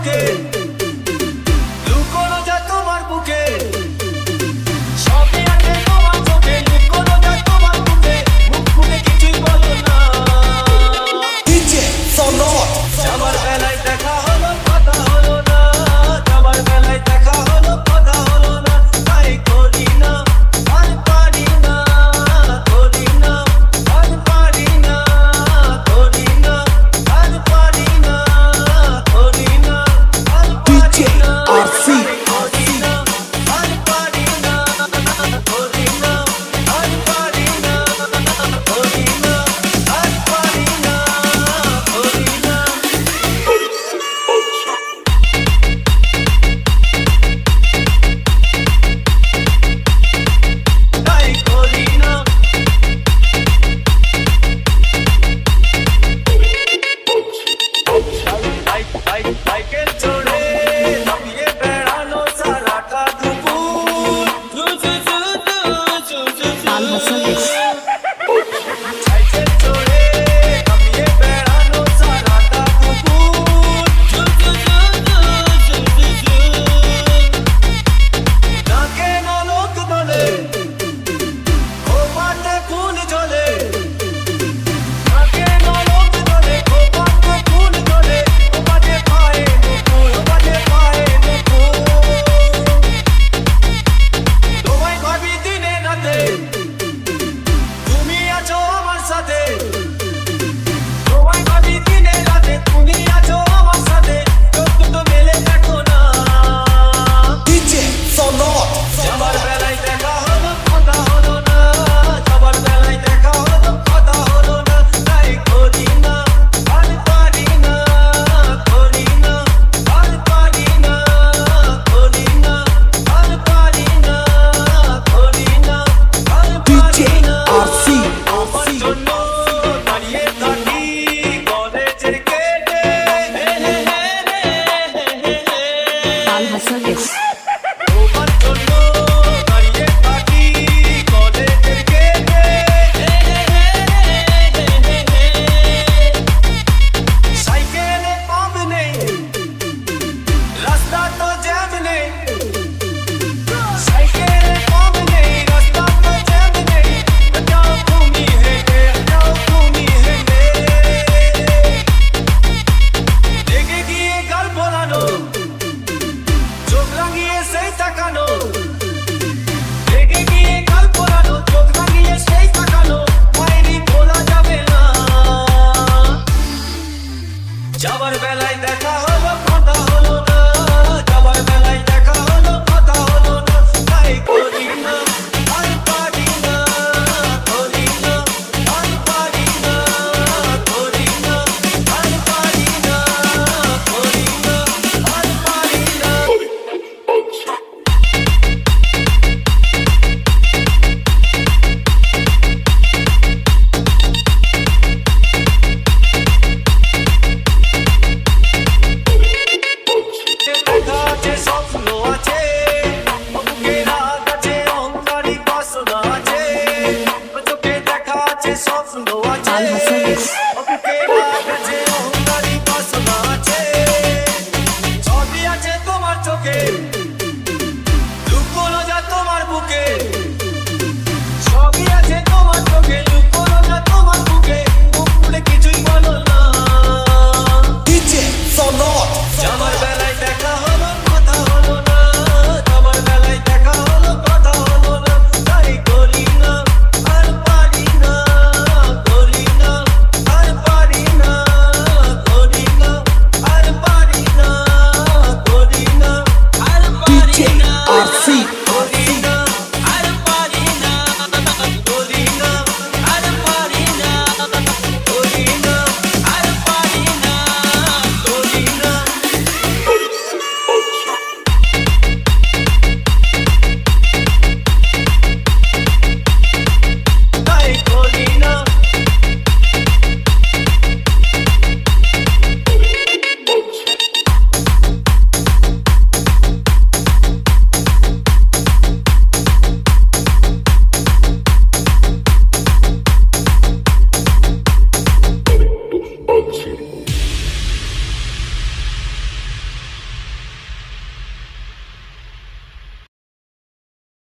বুকে লুকোনো যায় তোমার বুকে সবই আছে তোমার চোখে লুকোনো যায় তোমার বুকে মুখ ফুটে কিছুই বলো না ডিজে সনট যাবার বেলায় দেখা হলো কথা হলো না যাবার বেলায় দেখা হলো কথা হলো না তাই করি না আর পারি না করি না আর পারি না করি না আর পারি না করি না আর ডিজে পারি না আরসি করি না আর পারি না করি না আর পারি না করি না আর পারি না করি না তাই করি না সাইকেল চড়ে নামিয়ে বেড়ানো সারাটা দুপুর Al Hassan X. সাইকেল চড়ে নামিয়ে বেড়ানো সারাটা দুপুর না কেন লোক বলে খোপাতে খুন জ্বলে না কেন লোক বলে খোপাতে খুন জ্বলে খোপাতে পায়ে নুপুর খোপাতে পায়ে নুপুর তোমায় ভাবি দিনে রাতে তুমি আছো আমার সাথে তোমায় ভাবি দিনে রাতে তুমি আছো আমার সাথে চোখ দুটো মেলে দেখো না ডিজে সনট যাবার বেলায় দেখা হলো কথা হলো না যাবার বেলায় দেখা হলো কথা হলো না তাই করি না আর পারি না করি না আর পারি না করি না আর পারি না করি না আর ডিজে পারি না আরসি আমার জন্য দাঁড়িয়ে থাকি কলেজের গেটে Al Hassan X. তোমার জন্য দাঁড়িয়ে থাকি কলেজের গেটে সাইকেলে পাম্প নেই রাস্তা তো জ্যাম নেই সাইকেলে পাম্প নেই রাস্তা তো জ্যাম নেই যাও তুমি হেঁটে যাও তুমি হেঁটে লেগে গিয়ে গাল ভোলানো চোখ রাঙিয়ে সেই তাকানো লেগে গিয়ে গাল ভোলানো চোখ রাঙিয়ে সেই তাকানো মায়েরই ভোলা যাবে না যাবার বেলায় দেখা হলো কথা